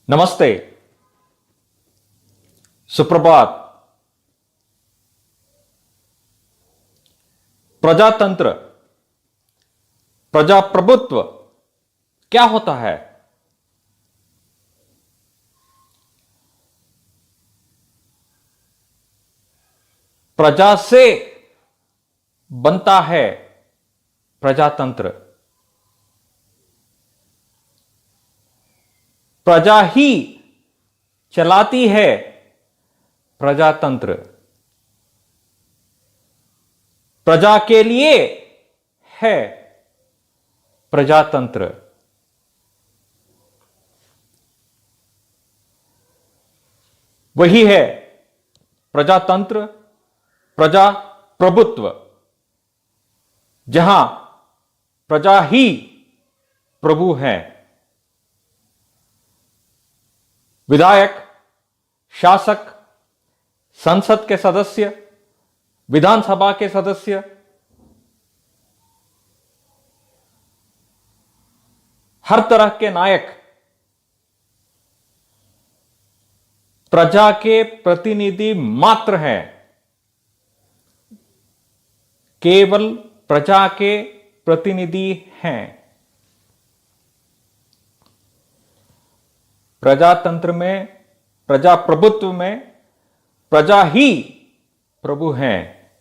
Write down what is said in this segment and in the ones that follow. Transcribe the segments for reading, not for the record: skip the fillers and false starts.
नमस्ते, सुप्रभात। प्रजातंत्र, प्रजाप्रभुत्व क्या होता है? प्रजा से बनता है प्रजातंत्र। प्रजा ही चलाती है प्रजातंत्र। प्रजा के लिए है प्रजातंत्र। वही है प्रजातंत्र, प्रजाप्रभुत्व, जहां प्रजा ही प्रभु है। विधायक, शासक, संसद के सदस्य, विधानसभा के सदस्य, हर तरह के नायक प्रजा के प्रतिनिधि मात्र हैं। केवल प्रजा के प्रतिनिधि हैं। प्रजातंत्र में, प्रजाप्रभुत्व में प्रजा ही प्रभु हैं।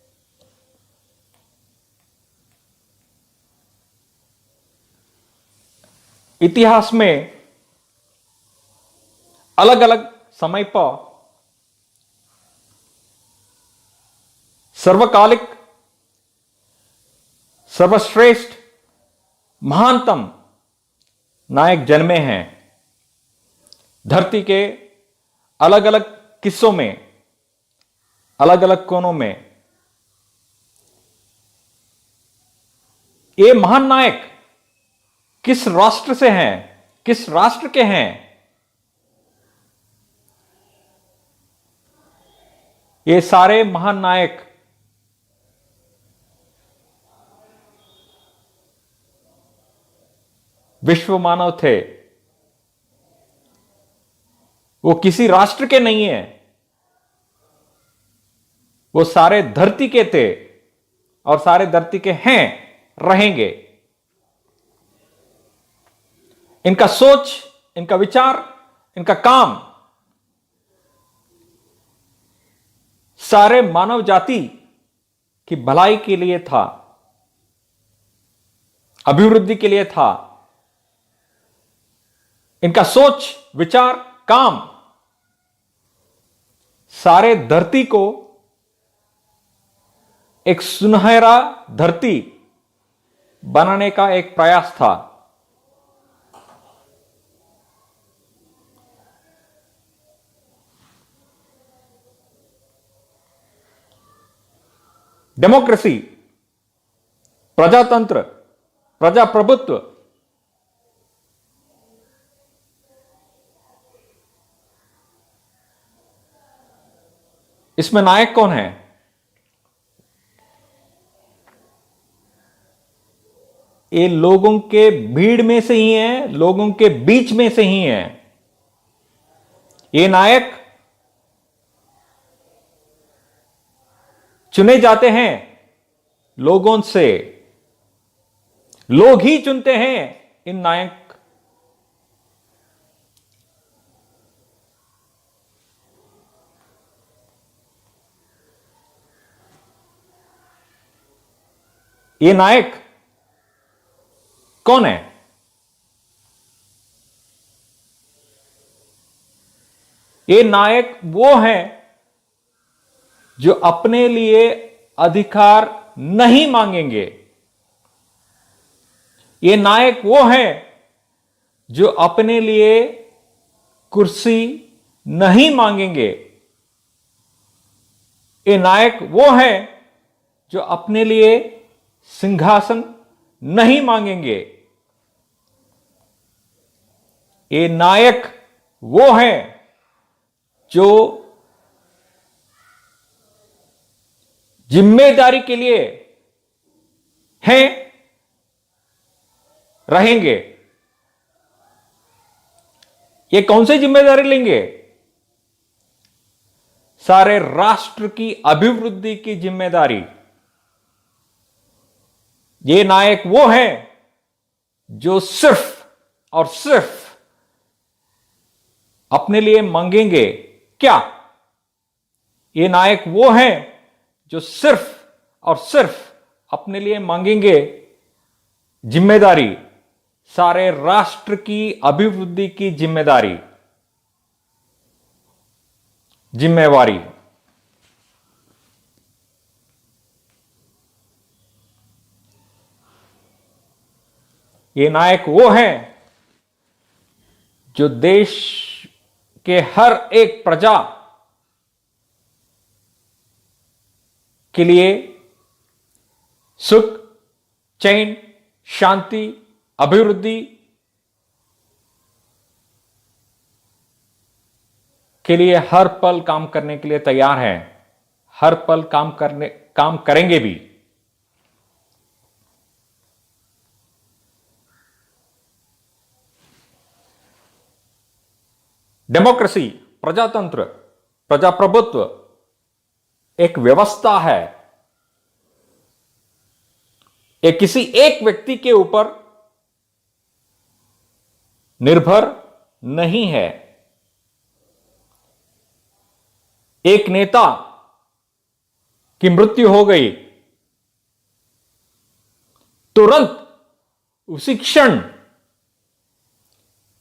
इतिहास में अलग अलग समय पर सर्वकालिक, सर्वश्रेष्ठ, महानतम नायक जन्मे हैं। धरती के अलग अलग किस्सों में, अलग अलग कोनों में ये महान नायक किस राष्ट्र से हैं, किस राष्ट्र के हैं? ये सारे महान नायक विश्व मानव थे। वो किसी राष्ट्र के नहीं है, वो सारे धरती के थे और सारे धरती के हैं, रहेंगे। इनका सोच, इनका विचार, इनका काम सारे मानव जाति की भलाई के लिए था, अभिवृद्धि के लिए था। इनका सोच, विचार, काम सारे धरती को एक सुनहरा धरती बनाने का एक प्रयास था। डेमोक्रेसी, प्रजातंत्र, प्रजाप्रभुत्व इसमें नायक कौन है? ये लोगों के भीड़ में से ही है, लोगों के बीच में से ही है। ये नायक चुने जाते हैं लोगों से। लोग ही चुनते हैं इन नायक। ये नायक कौन है? ये नायक वो हैं जो अपने लिए अधिकार नहीं मांगेंगे। ये नायक वो हैं जो अपने लिए कुर्सी नहीं मांगेंगे। ये नायक वो हैं जो अपने लिए सिंहासन नहीं मांगेंगे। ये नायक वो हैं जो जिम्मेदारी के लिए हैं, रहेंगे। ये कौन सी जिम्मेदारी लेंगे? सारे राष्ट्र की अभिवृद्धि की जिम्मेदारी। ये नायक वो हैं जो सिर्फ और सिर्फ अपने लिए मांगेंगे क्या? ये नायक वो हैं जो सिर्फ और सिर्फ अपने लिए मांगेंगे जिम्मेदारी, सारे राष्ट्र की अभिवृद्धि की जिम्मेदारी, जिम्मेवारी। ये नायक वो हैं जो देश के हर एक प्रजा के लिए सुख, चैन, शांति, अभिवृद्धि के लिए हर पल काम करने के लिए तैयार हैं, हर पल काम करेंगे भी। डेमोक्रेसी, प्रजातंत्र, प्रजाप्रभुत्व एक व्यवस्था है। ये किसी एक व्यक्ति के ऊपर निर्भर नहीं है। एक नेता की मृत्यु हो गई, तुरंत उसी क्षण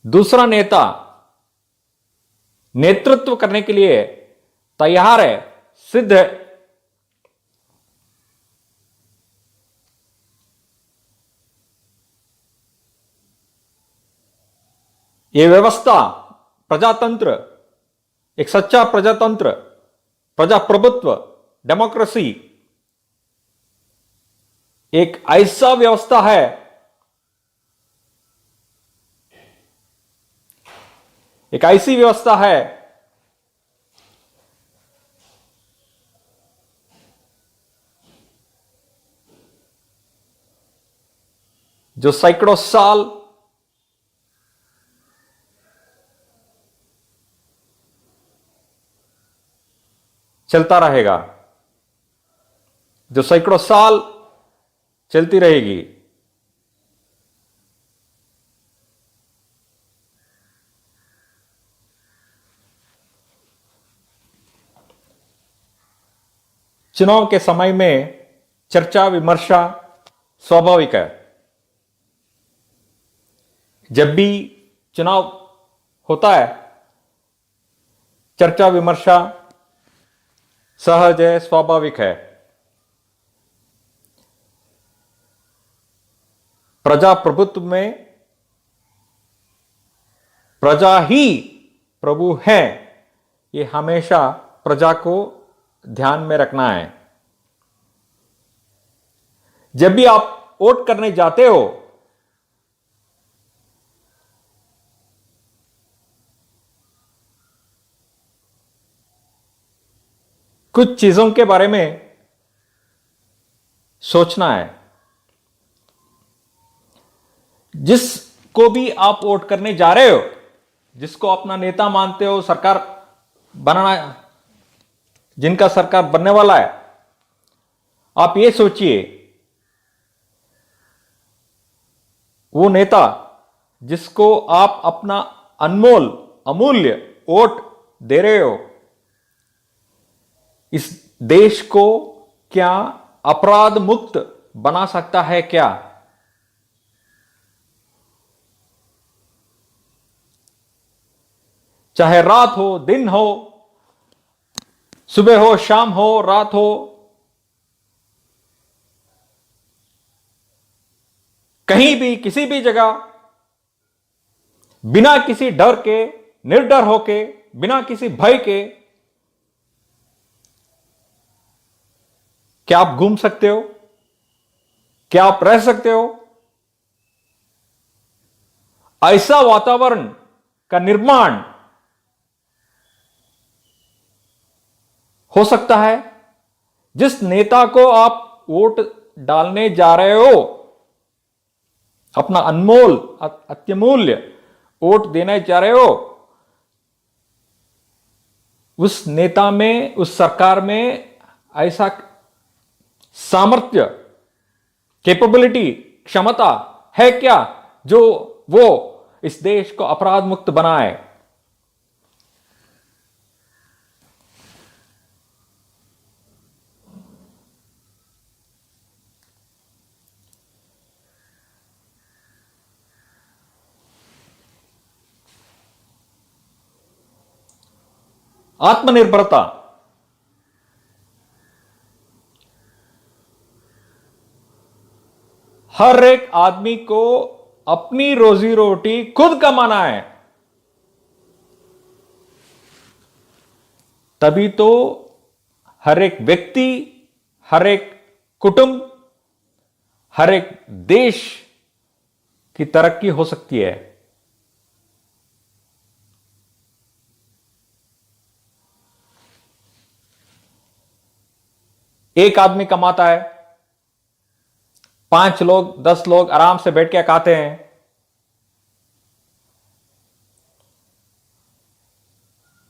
दूसरा नेता नेतृत्व करने के लिए तैयार है, सिद्ध है। यह व्यवस्था, प्रजातंत्र, एक सच्चा प्रजातंत्र, प्रजाप्रभुत्व, डेमोक्रेसी एक ऐसा व्यवस्था है एक ऐसी व्यवस्था है जो सैकड़ों साल चलता रहेगा, जो सैकड़ों साल चलती रहेगी। चुनाव के समय में चर्चा विमर्शा स्वाभाविक है। जब भी चुनाव होता है, चर्चा विमर्शा सहज है, स्वाभाविक है। प्रजाप्रभुत्व में प्रजा ही प्रभु है, ये हमेशा प्रजा को ध्यान में रखना है। जब भी आप वोट करने जाते हो, कुछ चीजों के बारे में सोचना है। जिसको भी आप वोट करने जा रहे हो, जिसको अपना नेता मानते हो, सरकार बनाना, जिनका सरकार बनने वाला है, आप ये सोचिए, वो नेता जिसको आप अपना अनमोल अमूल्य वोट दे रहे हो, इस देश को क्या अपराध मुक्त बना सकता है क्या? चाहे रात हो, दिन हो, सुबह हो, शाम हो, रात हो, कहीं भी, किसी भी जगह, बिना किसी डर के, निर्डर होके, बिना किसी भय के, क्या आप घूम सकते हो? क्या आप रह सकते हो? ऐसा वातावरण का निर्माण हो सकता है। जिस नेता को आप वोट डालने जा रहे हो, अपना अनमोल अत्यमूल्य वोट देने जा रहे हो, उस नेता में, उस सरकार में ऐसा सामर्थ्य, कैपेबिलिटी, क्षमता है क्या जो वो इस देश को अपराध मुक्त बनाए? आत्मनिर्भरता, हर एक आदमी को अपनी रोजी रोटी खुद कमाना है, तभी तो हर एक व्यक्ति, हर एक कुटुंब, हर एक देश की तरक्की हो सकती है। एक आदमी कमाता है, 5 लोग 10 लोग आराम से बैठ के खाते हैं।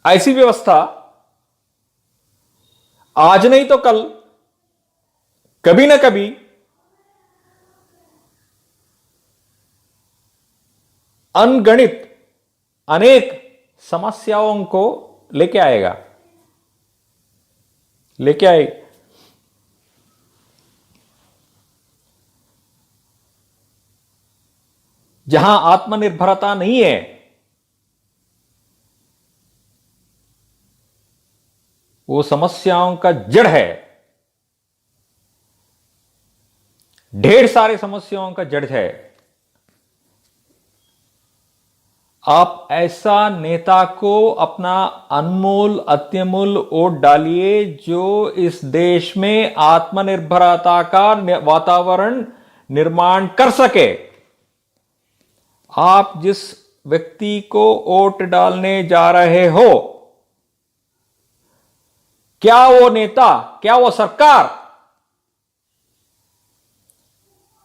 ऐसी व्यवस्था आज नहीं तो कल, कभी ना कभी अनगणित अनेक समस्याओं को लेके आएगा, लेके आए। जहां आत्मनिर्भरता नहीं है, वो समस्याओं का जड़ है, ढेर सारी समस्याओं का जड़ है। आप ऐसा नेता को अपना अनमोल अत्यमूल्य वोट डालिए जो इस देश में आत्मनिर्भरता का वातावरण निर्माण कर सके। आप जिस व्यक्ति को वोट डालने जा रहे हो, क्या वो नेता, क्या वो सरकार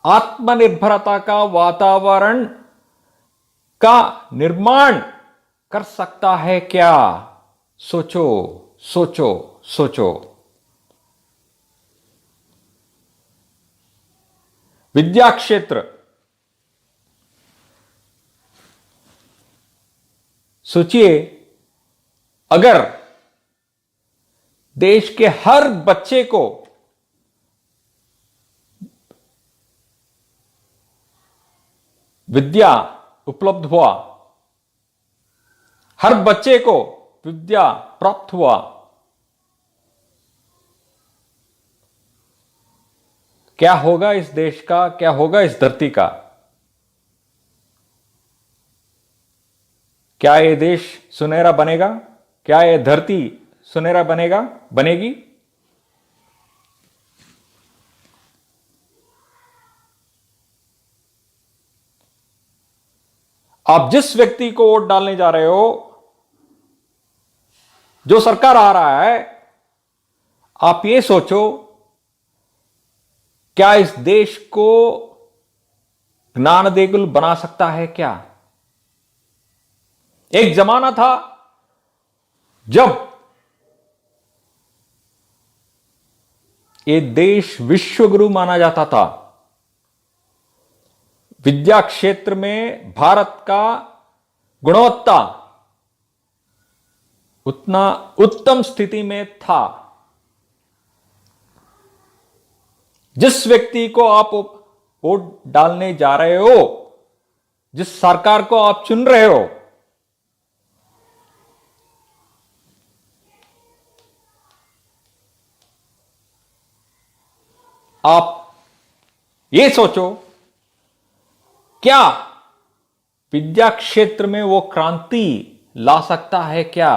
आत्मनिर्भरता का वातावरण का निर्माण कर सकता है क्या? सोचो, सोचो, सोचो। विद्या क्षेत्र, सोचिए, अगर देश के हर बच्चे को विद्या उपलब्ध हुआ, हर बच्चे को विद्या प्राप्त हुआ, क्या होगा इस देश का, क्या होगा इस धरती का? क्या यह देश सुनहरा बनेगा? क्या यह धरती सुनहरा बनेगा, बनेगी? आप जिस व्यक्ति को वोट डालने जा रहे हो, जो सरकार आ रहा है, आप ये सोचो, क्या इस देश को ज्ञान देगुल बना सकता है क्या? एक जमाना था जब ये देश विश्वगुरु माना जाता था। विद्या क्षेत्र में भारत का गुणवत्ता उतना उत्तम स्थिति में था। जिस व्यक्ति को आप वोट डालने जा रहे हो, जिस सरकार को आप चुन रहे हो, आप ये सोचो, क्या विद्या क्षेत्र में वो क्रांति ला सकता है क्या?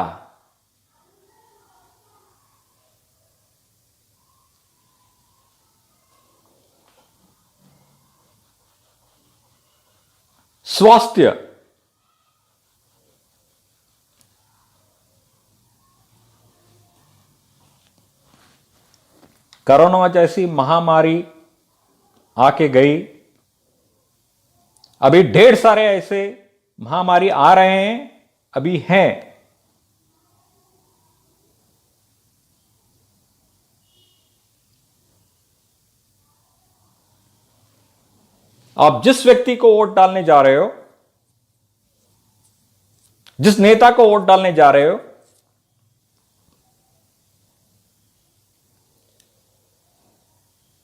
स्वास्थ्य, कोरोना जैसी महामारी आके गई, अभी ढेर सारे ऐसे महामारी आ रहे हैं, अभी हैं। आप जिस व्यक्ति को वोट डालने जा रहे हो, जिस नेता को वोट डालने जा रहे हो,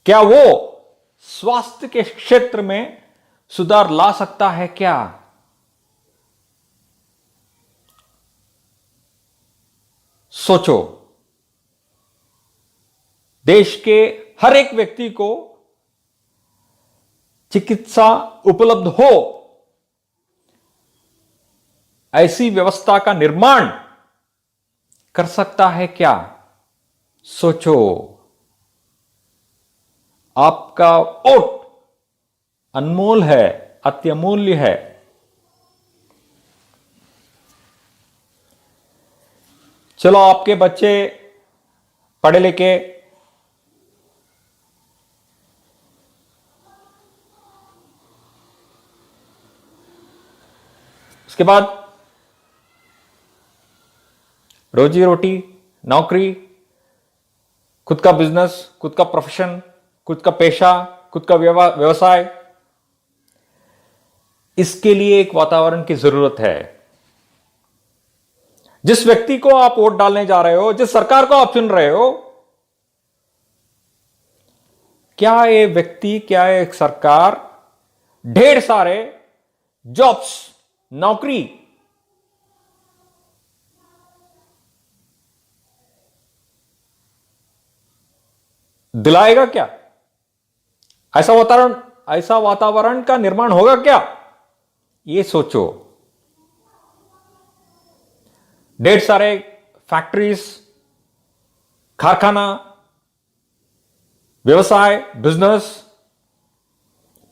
क्या वो स्वास्थ्य के क्षेत्र में सुधार ला सकता है क्या? सोचो। देश के हर एक व्यक्ति को चिकित्सा उपलब्ध हो, ऐसी व्यवस्था का निर्माण कर सकता है क्या? सोचो। आपका वोट अनमोल है, अत्यमूल्य है। चलो, आपके बच्चे पढ़े लिखे, उसके बाद रोजी रोटी, नौकरी, खुद का बिजनेस, खुद का प्रोफेशन, खुद का पेशा, खुद का व्यवसाय, इसके लिए एक वातावरण की जरूरत है। जिस व्यक्ति को आप वोट डालने जा रहे हो, जिस सरकार को आप चुन रहे हो, क्या ये व्यक्ति, क्या एक सरकार ढेर सारे जॉब्स, नौकरी दिलाएगा क्या? ऐसा वातावरण का निर्माण होगा क्या? ये सोचो। ढेर सारे फैक्ट्रीज, कारखाना, व्यवसाय, बिजनेस,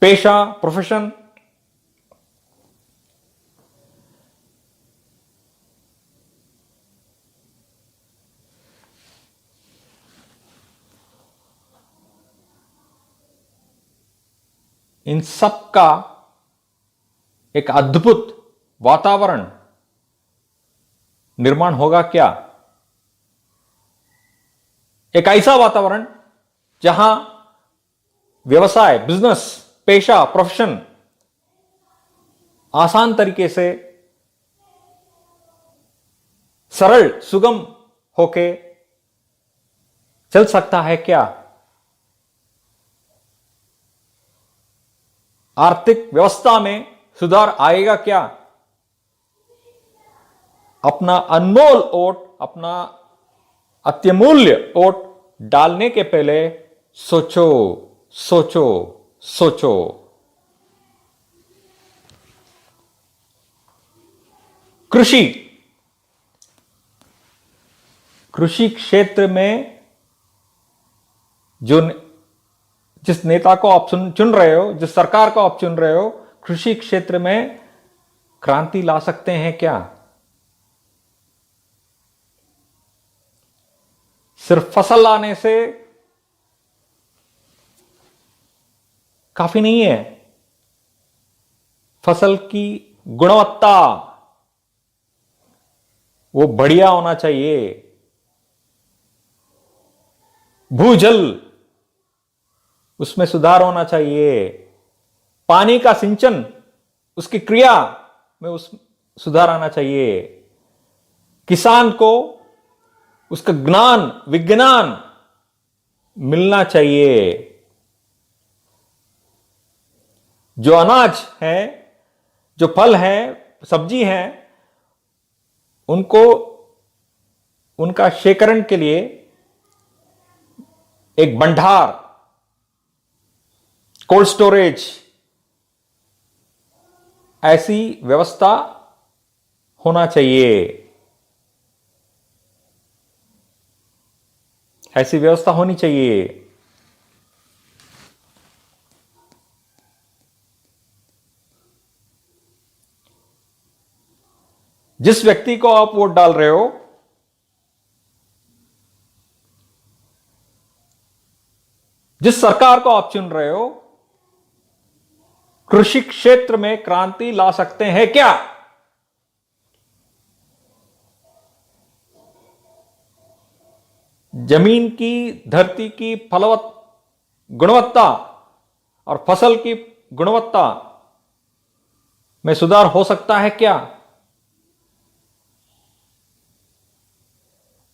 पेशा, प्रोफेशन, इन सब का एक अद्भुत वातावरण निर्माण होगा क्या? एक ऐसा वातावरण जहां व्यवसाय, बिजनेस, पेशा, प्रोफेशन आसान तरीके से, सरल, सुगम होके चल सकता है क्या? आर्थिक व्यवस्था में सुधार आएगा क्या? अपना अनमोल वोट, अपना अत्यमूल्य वोट डालने के पहले सोचो, सोचो, सोचो। कृषि क्षेत्र में जिस नेता को आप चुन रहे हो, जिस सरकार को आप चुन रहे हो, कृषि क्षेत्र में क्रांति ला सकते हैं क्या? सिर्फ फसल लाने से काफी नहीं है। फसल की गुणवत्ता वो बढ़िया होना चाहिए। भूजल, उसमें सुधार होना चाहिए। पानी का सिंचन, उसकी क्रिया में सुधार आना चाहिए। किसान को उसका ज्ञान, विज्ञान मिलना चाहिए। जो अनाज है, जो फल है, सब्जी है, उनको उनका शेखरण के लिए एक भंडार, कोल्ड स्टोरेज, ऐसी व्यवस्था होना चाहिए। ऐसी व्यवस्था होनी चाहिए। जिस व्यक्ति को आप वोट डाल रहे हो, जिस सरकार को आप चुन रहे हो, कृषि क्षेत्र में क्रांति ला सकते हैं क्या? जमीन की, धरती की गुणवत्ता और फसल की गुणवत्ता में सुधार हो सकता है क्या?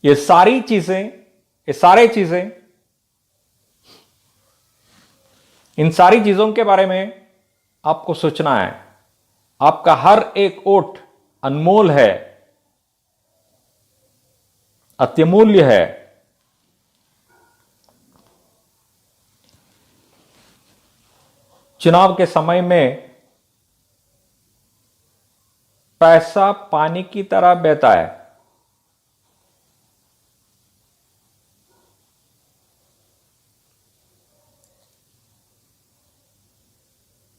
ये सारी चीजें, ये सारे चीजें, इन सारी चीजों के बारे में आपको सोचना है। आपका हर एक वोट अनमोल है, अत्यमूल्य है। चुनाव के समय में पैसा पानी की तरह बहता है।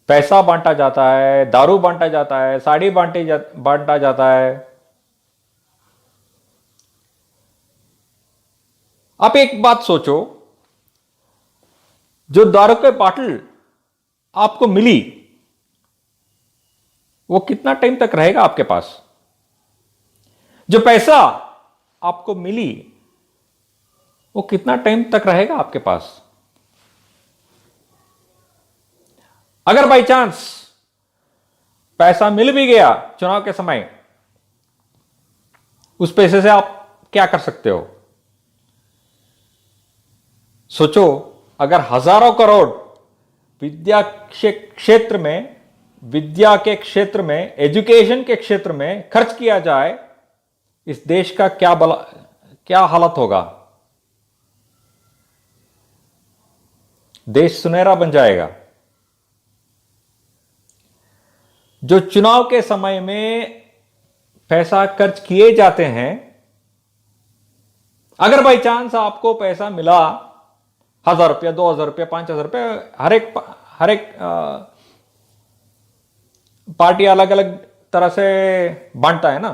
पैसा बांटा जाता है, दारू बांटा जाता है, साड़ी बांटा जाता है। आप एक बात सोचो, जो दारू के बाटल आपको मिली, वो कितना टाइम तक रहेगा आपके पास? जो पैसा आपको मिली, वो कितना टाइम तक रहेगा आपके पास? अगर बाई चांस पैसा मिल भी गया चुनाव के समय, उस पैसे से आप क्या कर सकते हो? सोचो, अगर हजारों करोड़ विद्या के क्षेत्र में, विद्या के क्षेत्र में, एजुकेशन के क्षेत्र में खर्च किया जाए, इस देश का क्या हालत होगा? देश सुनहरा बन जाएगा। जो चुनाव के समय में पैसा खर्च किए जाते हैं, अगर बाई चांस आपको पैसा मिला, 1,000 रुपया, 2,000 रुपया, 5,000 रुपया, हर एक पार्टी अलग अलग तरह से बांटता है ना।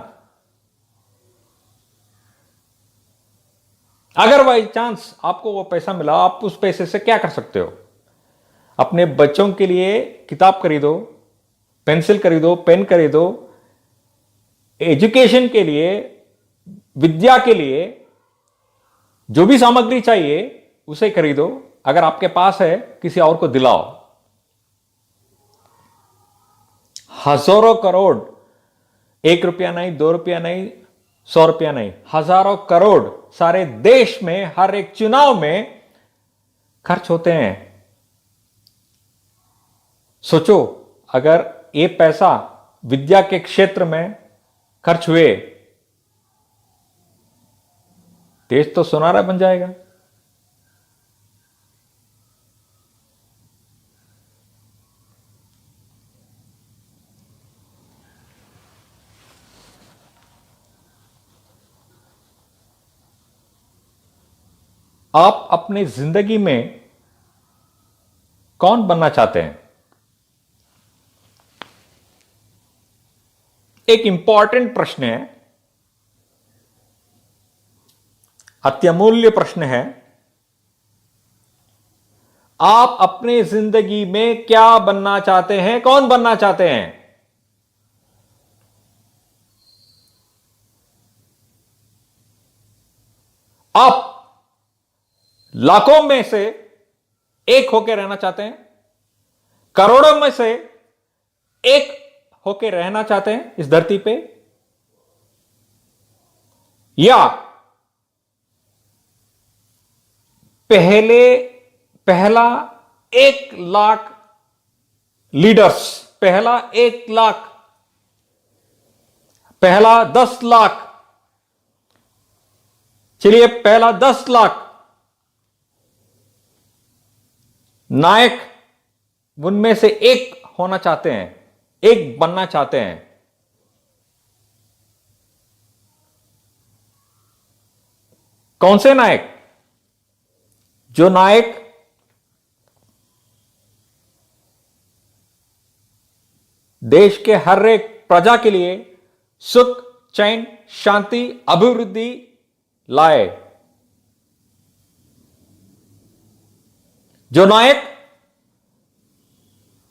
अगर बाई चांस आपको वो पैसा मिला, आप उस पैसे से क्या कर सकते हो? अपने बच्चों के लिए किताब खरीदो, पेंसिल खरीदो, पेन खरीदो, एजुकेशन के लिए, विद्या के लिए जो भी सामग्री चाहिए उसे खरीदो। अगर आपके पास है, किसी और को दिलाओ। हजारों करोड़, 1 रुपया नहीं, 2 रुपया नहीं, 100 रुपया नहीं, हजारों करोड़ सारे देश में हर एक चुनाव में खर्च होते हैं। सोचो, अगर ये पैसा विद्या के क्षेत्र में खर्च हुए, देश तो सुनहरा बन जाएगा। आप अपनी जिंदगी में कौन बनना चाहते हैं? एक इंपॉर्टेंट प्रश्न है, अत्यमूल्य प्रश्न है। आप अपनी जिंदगी में क्या बनना चाहते हैं? कौन बनना चाहते हैं? आप लाखों में से एक होकर रहना चाहते हैं? करोड़ों में से एक होकर रहना चाहते हैं इस धरती पे? या पहला 1 लाख लीडर्स, पहला 1 लाख, पहला 10 लाख, चलिए पहला 10 लाख नायक, उनमें से एक होना चाहते हैं, एक बनना चाहते हैं? कौन से नायक? जो नायक देश के हर एक प्रजा के लिए सुख, चैन, शांति, अभिवृद्धि लाए। जो नायक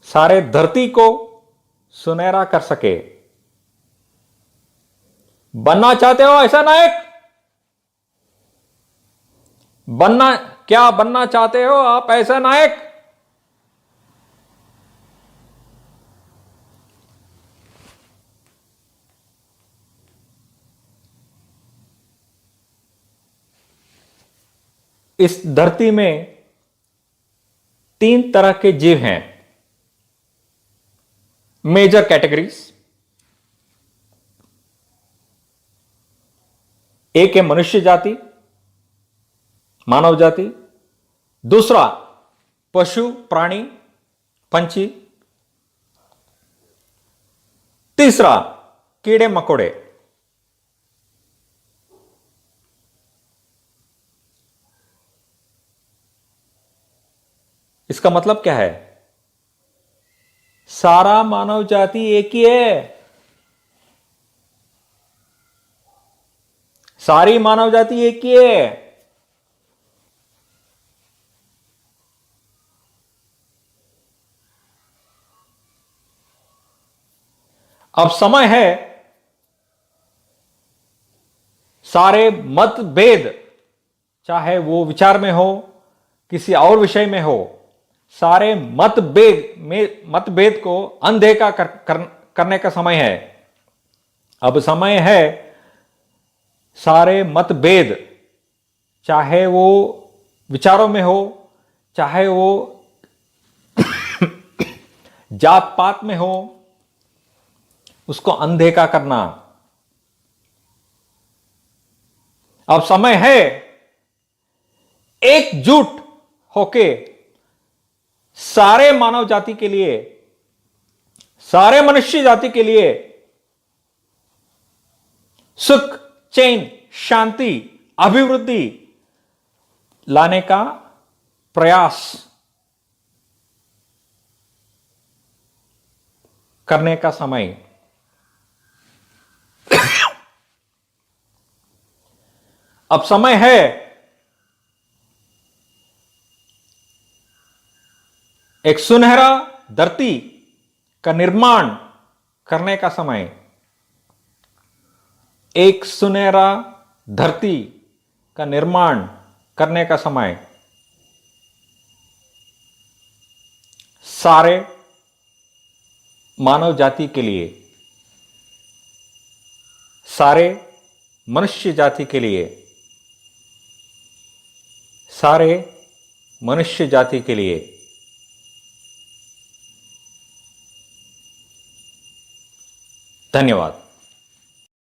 सारे धरती को सुनहरा कर सके। बनना चाहते हो ऐसा नायक? क्या बनना चाहते हो आप ऐसा नायक? इस धरती में 3 तरह के जीव हैं, मेजर कैटेगरीज। एक है मनुष्य जाति, मानव जाति। दूसरा पशु प्राणी पंछी। तीसरा कीड़े मकोड़े। इसका मतलब क्या है? सारा मानव जाति एक ही है। सारी मानव जाति एक ही है। अब समय है सारे मतभेद, चाहे वो विचार में हो, किसी और विषय में हो, सारे मतभेद को अनदेखा करने का समय है। अब समय है सारे मतभेद, चाहे वो विचारों में हो, चाहे वो जात पात में हो, उसको अनदेखा करना। अब समय है एकजुट होके सारे मानव जाति के लिए, सारे मनुष्य जाति के लिए सुख, चैन, शांति, अभिवृद्धि लाने का प्रयास करने का समय। अब समय है एक सुनहरा धरती का निर्माण करने का समय। एक सुनहरा धरती का निर्माण करने का समय। सारे मानव जाति के लिए, सारे मनुष्य जाति के लिए, सारे मनुष्य जाति के लिए। धन्यवाद।